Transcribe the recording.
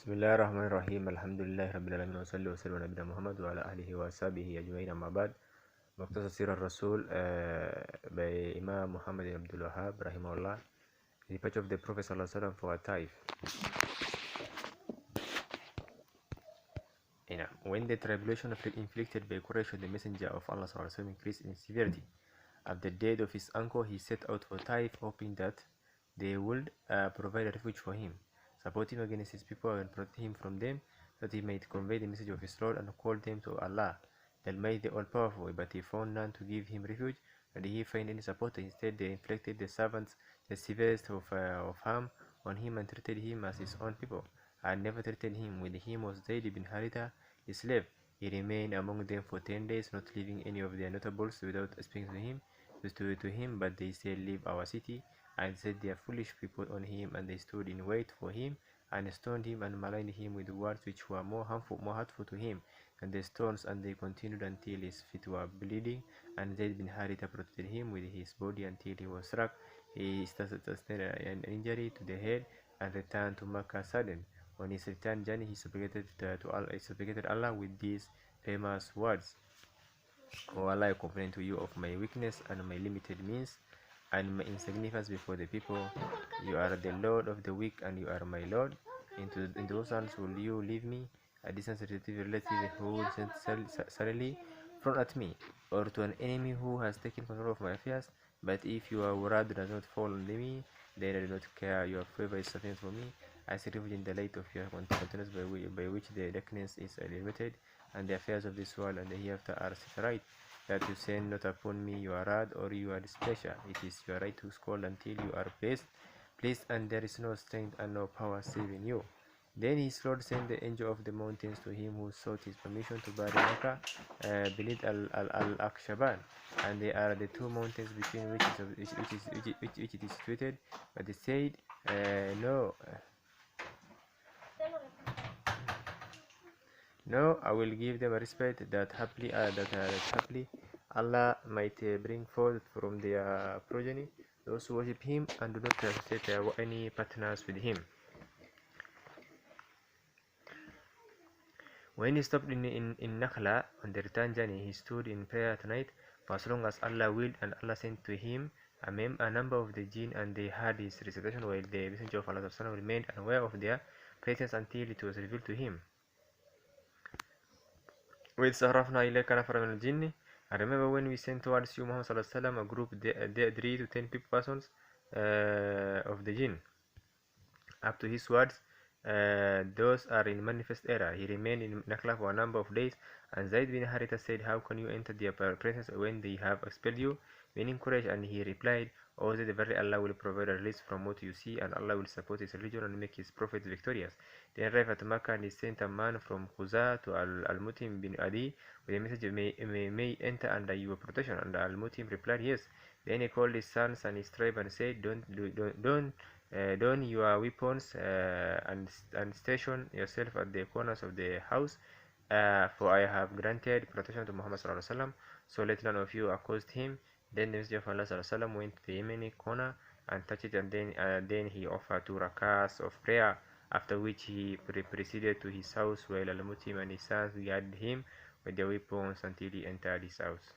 بسم الله الرحمن الرحيم. الحمد لله رب العالمين، وصلي وسلم على نبينا محمد وعلى اله وصحبه اجمعين. اما بعد، مختصر سيرة الرسول by Imam Muhammad ibn Abdul Wahhab rahimahullah, the departure of the Prophet sallallahu alaihi wasallam for a taif. When the tribulation inflicted by Quraysh on the messenger of Allah sallallahu alaihi wasallam increased in severity, at the death of his uncle, he set out for Taif, hoping that they would provide a refuge for him, support him against his people, and protect him from them, that he might convey the message of his Lord and call them to Allah, the Almighty, the All-Powerful. But he found none to give him refuge, and he find any supporter. Instead, they inflicted the servants the severest of harm on him, and treated him as his own people, and never treated him. With him was Zayd ibn Haritha, his slave. He remained among them for 10 days, not leaving any of their notables without speaking to him, but they said, "Leave our city," and set their foolish people on him, and they stood in wait for him, and stoned him, and maligned him with words which were more hurtful to him than the stones, and they continued until his feet were bleeding, and Zayd bin Haritha protected him with his body until he was struck. He sustained an injury to the head, and returned to Makkah saddened. On his return journey, he supplicated Allah with these famous words: "O Allah, I complain to you of my weakness and my limited means and my insignificance before the people. You are the Lord of the weak, and you are my Lord. Into whose hands will you leave me? A distant relative who would suddenly frown at me, or to an enemy who has taken control of my affairs? But if your wrath does not fall on me, then I do not care. Your favor is sufficient for me. I seek refuge in the light of your countenance, by which the darkness is eliminated, and the affairs of this world and the hereafter are set right. That you send not upon me your wrath or your displeasure. It is your right to scold until you are pleased, and there is no strength and no power save in you." Then his Lord sent the angel of the mountains to him, who sought his permission to bury Mecca beneath Akh Siyad, and they are the two mountains between which it is situated. But they said, "No, I will give them a respite, that haply Allah might bring forth from their progeny those who worship him and do not associate any partners with him." When he stopped in Nakhla on the return journey, he stood in prayer at night for as long as Allah willed, and Allah sent to him a number of the jinn, and they heard his recitation, while the messenger of Allah remained unaware of their presence until it was revealed to him. وَإِذْ صَرَّفْنَا إِلَيْكَ نَفَرًا مِنَ الْجِنِّ. I remember when we sent towards you, Muhammad sallallahu alaihi wasallam, a group, 3 to 10 persons of the jinn. Up to his words, those are in manifest error. He remained in Nakhla for a number of days, and Zayd bin Haritha said, "How can you enter their presence when they have expelled you?" meaning Quraysh. And he replied, "O Zayd, verily Allah will provide a release from what you see, and Allah will support his religion and make his prophets victorious." They arrived at Makkah, and he sent a man from Khuza to Al-Mutim bin Adi with a message, may enter under your protection." And Al-Mutim replied, "Yes." Then he called his sons and his tribe and said, Don your weapons and station yourself at the corners of the house, for I have granted protection to Muhammad sallallahu alaihi wasallam, so let none of you accost him." Then the Messenger of Allah sallallahu alaihi wasallam went to the Yemeni corner and touched it, and then he offered 2 rakats of prayer, after which he proceeded to his house, while Al-Mutim and his sons guarded him with their weapons until he entered his house.